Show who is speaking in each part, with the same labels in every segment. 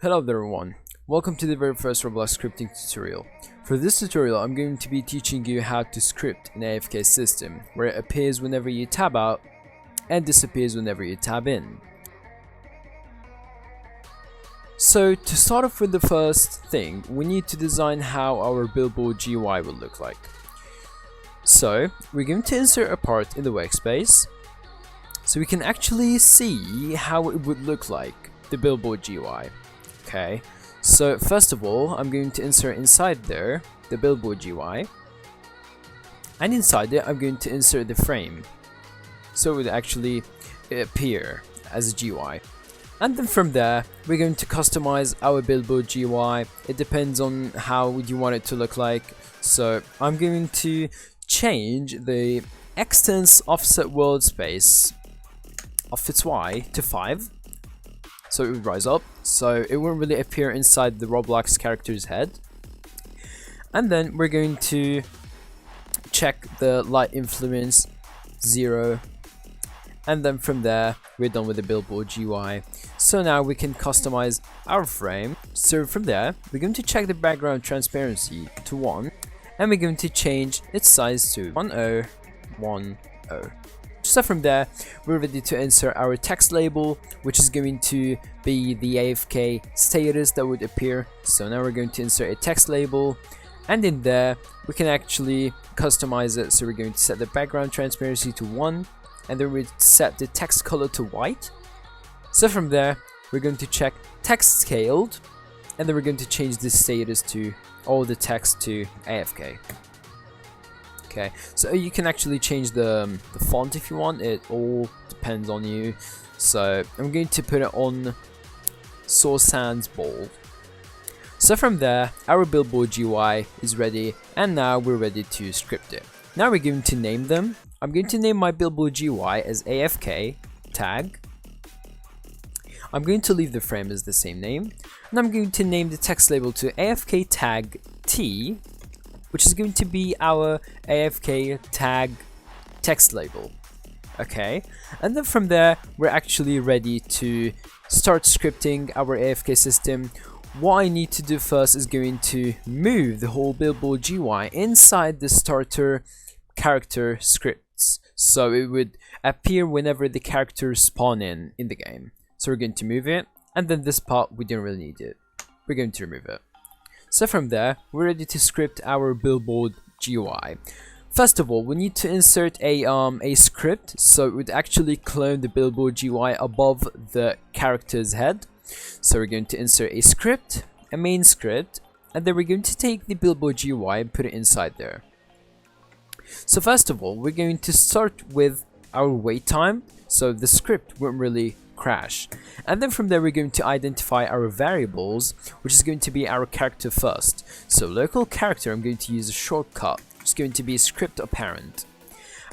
Speaker 1: Hello there everyone, welcome to the very first Roblox scripting tutorial. For this tutorial I'm going to be teaching you how to script an AFK system, where it appears whenever you tab out and disappears whenever you tab in. So to start off with the first thing, we need to design how our billboard GUI will look like. So we're going to insert a part in the workspace so we can actually see how it would look like, the billboard GUI. Okay, so first of all, I'm going to insert inside there the billboard GUI, and inside it I'm going to insert the frame, so it would actually appear as a GUI. And then from there, we're going to customize our billboard GUI. It depends on how you want it to look like. So I'm going to change the extents offset world space of its Y to 5. So it would rise up, so it won't really appear inside the Roblox character's head. And then we're going to check the light influence 0, and then from there we're done with the billboard GUI. So now we can customize our frame. So from there we're going to check the background transparency to 1, and we're going to change its size to 1010. So from there, we're ready to insert our text label, which is going to be the AFK status that would appear. So now we're going to insert a text label, and in there we can actually customize it. So we're going to set the background transparency to 1, and then we set the text color to white. So from there, we're going to check text scaled, and then we're going to change the status to all the text to AFK. Okay, so you can actually change the font if you want. It all depends on you. So I'm going to put it on Source Sans Bold. So from there, our billboard GUI is ready, and now we're ready to script it. Now we're going to name them. I'm going to name my billboard GUI as AFK tag. I'm going to leave the frame as the same name, and I'm going to name the text label to AFK tag T, which is going to be our AFK tag text label. Okay, and then from there we're actually ready to start scripting our AFK system. What I need to do first is going to move the whole billboard GUI inside the starter character scripts, so it would appear whenever the characters spawn in the game. So we're going to move it, and then this part we don't really need it, we're going to remove it. So from there, we're ready to script our billboard GUI. First of all, we need to insert a script, so it would actually clone the billboard GUI above the character's head. So we're going to insert a script, a main script, and then we're going to take the billboard GUI and put it inside there. So first of all, we're going to start with our wait time, so the script won't really crash. And then from there we're going to identify our variables, which is going to be our character first. So local character, I'm going to use a shortcut, which is going to be script apparent.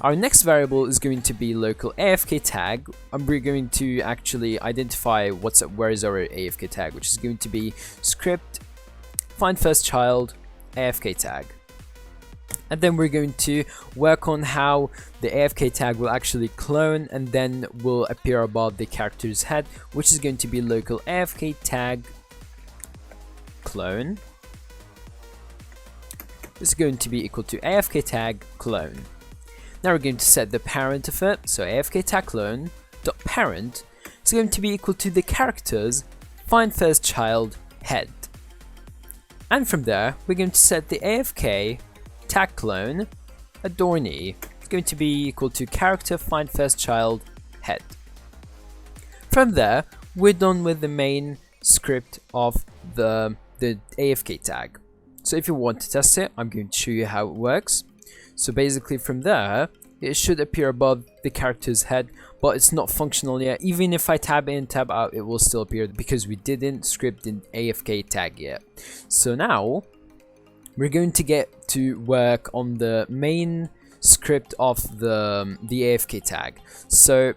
Speaker 1: Our next variable is going to be local AFK tag, and we're going to actually identify where is our AFK tag, which is going to be script find first child AFK tag. And then we're going to work on how the AFK tag will actually clone and then will appear above the character's head, which is going to be local AFK tag clone. This is going to be equal to AFK tag clone. Now we're going to set the parent of it, so AFK tag clone dot parent is going to be equal to the character's find first child head. And from there we're going to set the AFK tag clone adornee is going to be equal to character find first child head. From there we're done with the main script of the AFK tag. So if you want to test it, I'm going to show you how it works. So basically from there it should appear above the character's head, but it's not functional yet. Even if I tab in, tab out, it will still appear because we didn't script an AFK tag yet. So now we're going to get to work on the main script of the AFK tag. So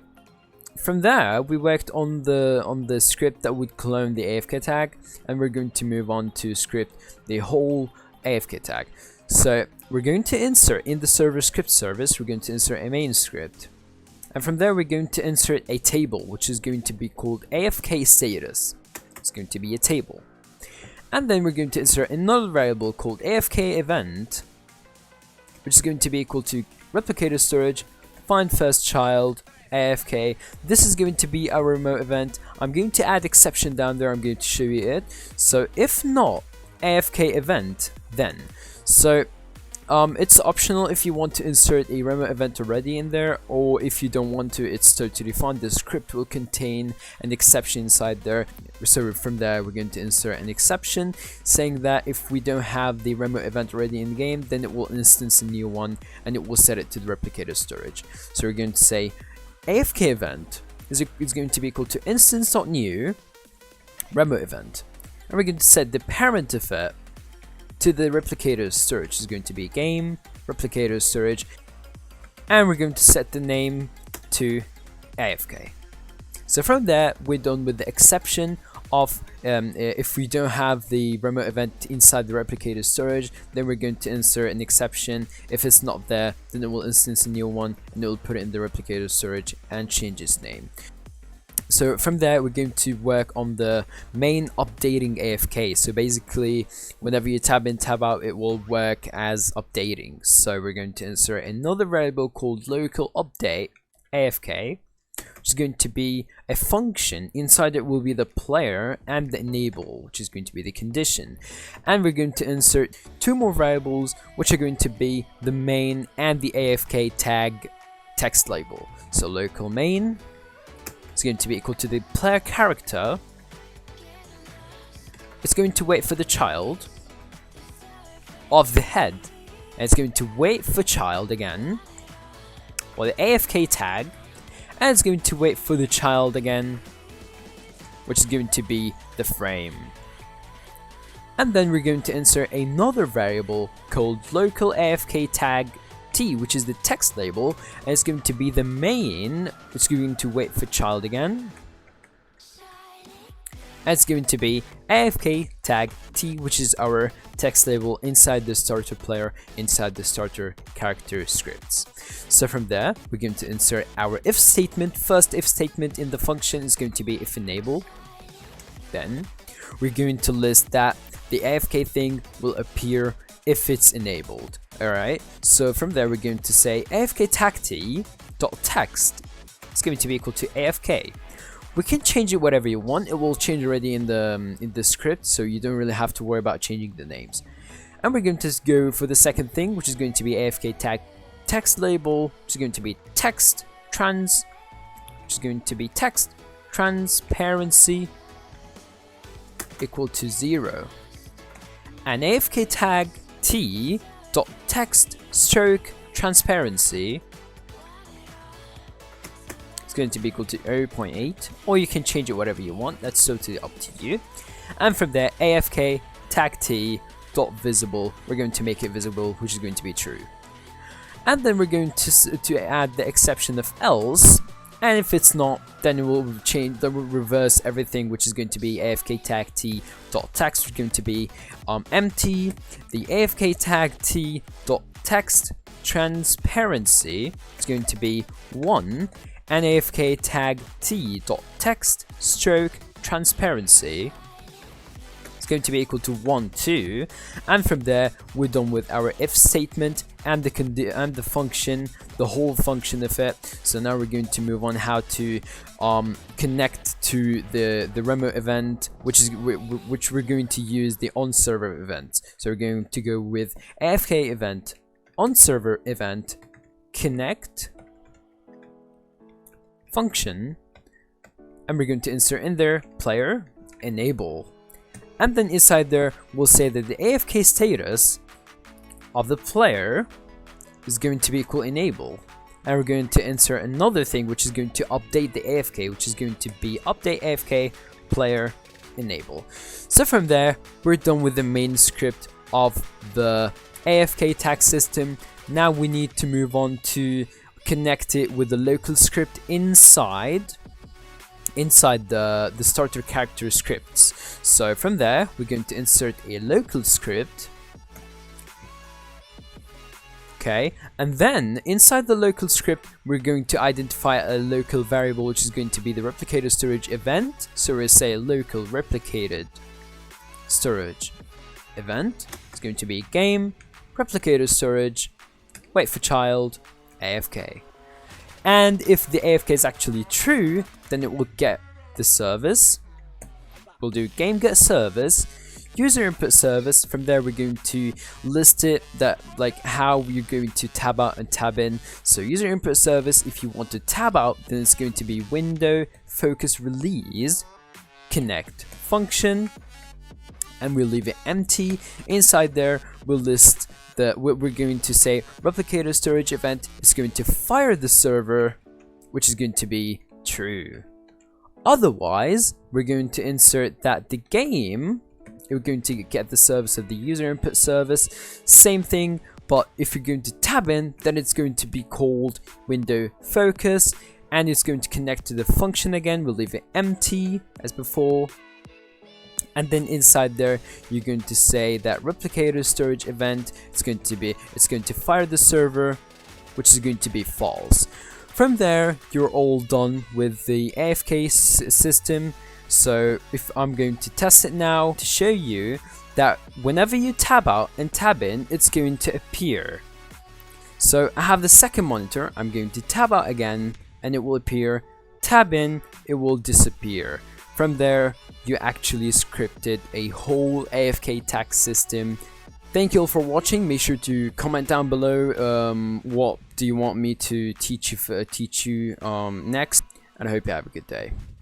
Speaker 1: from there we worked on the script that would clone the AFK tag, and we're going to move on to script the whole AFK tag. So we're going to insert in the server script service, we're going to insert a main script, and from there we're going to insert a table which is going to be called AFK status. It's going to be a table. And then we're going to insert another variable called AFK event, which is going to be equal to replicator storage, find first child, AFK. This is going to be our remote event. I'm going to add exception down there. I'm going to show you it. So if not AFK event, then. So it's optional if you want to insert a remote event already in there, or if you don't want to, it's totally fine. The script will contain an exception inside there. So from there, we're going to insert an exception saying that if we don't have the remote event already in the game, then it will instance a new one and it will set it to the replicator storage. So we're going to say AFK event is going to be equal to instance.new remote event, and we're going to set the parent of it to the replicator storage. Is going to be game replicator storage, and we're going to set the name to AFK. So from there, we're done with the exception of if we don't have the remote event inside the replicator storage, then we're going to insert an exception. If it's not there, then it will instance a new one and it will put it in the replicator storage and change its name. So from there, we're going to work on the main updating AFK. So basically, whenever you tab in, tab out, it will work as updating. So we're going to insert another variable called local update AFK, which is going to be a function. Inside it will be the player and the enable, which is going to be the condition. And we're going to insert two more variables, which are going to be the main and the AFK tag text label. So local main is going to be equal to the player character. It's going to wait for the child of the head, and it's going to wait for child again, or the AFK tag, and it's going to wait for the child again, which is going to be the frame. And then we're going to insert another variable called local AFK tag T, which is the text label, and it's going to be the main, which is going to wait for child again. And it's going to be AFK tag T, which is our text label inside the starter player, inside the starter character scripts. So from there, we're going to insert our if statement. First if statement in the function is going to be if enable. Then we're going to list that the AFK thing will appear if it's enabled. Alright, so from there we're going to say AFK tag T dot text is going to be equal to AFK. We can change it whatever you want. It will change already in the script, so you don't really have to worry about changing the names. And we're going to go for the second thing, which is going to be AFK tag text label, which is going to be text trans, which is going to be text transparency equal to 0. And AFK tag T dot text stroke transparency is going to be equal to 0.8, or you can change it whatever you want. That's totally up to you. And from there, AFK tag T dot visible, we're going to make it visible, which is going to be true. And then we're going to add the exception of else, and if it's not, then it will change, then will reverse everything, which is going to be AFK tag T dot text, which is going to be empty. The AFK tag T dot text transparency is going to be 1, and AFK tag T dot text stroke transparency is going to be equal to 1 too. And from there, we're done with our if statement and the function, the whole function of it. So now we're going to move on how to connect to the remote event, which we're going to use the on server event. So we're going to go with AFK event on server event connect function, and we're going to insert in there player enable. And then inside there, we'll say that the AFK status of the player is going to be equal enable. And we're going to insert another thing, which is going to update the AFK, which is going to be update AFK player enable. So from there, we're done with the main script of the AFK tag system. Now we need to move on to connect it with the local script inside the starter character scripts. So from there, we're going to insert a local script Okay, and then inside the local script, we're going to identify a local variable, which is going to be the replicator storage event. So we'll say local replicated storage event. It's going to be game replicator storage, wait for child, AFK. And if the AFK is actually true, then it will get the service. We'll do game get service, user input service. From there we're going to list it, that like how you're going to tab out and tab in. So user input service, if you want to tab out, then it's going to be window focus release connect function, and we'll leave it empty. Inside there we'll list we're going to say replicator storage event is going to fire the server, which is going to be true. Otherwise, we're going to insert that the game, we're going to get the service of the user input service, same thing, but if you're going to tab in, then it's going to be called window focus, and it's going to connect to the function again. We'll leave it empty as before. And then inside there, you're going to say that replicator storage event, it's going to fire the server, which is going to be false. From there, you're all done with the AFK system. So if I'm going to test it now to show you that whenever you tab out and tab in, it's going to appear. So I have the second monitor, I'm going to tab out again and it will appear, tab in, it will disappear. From there, you actually scripted a whole AFK tag system. Thank you all for watching. Make sure to comment down below what do you want me to teach you next, and I hope you have a good day.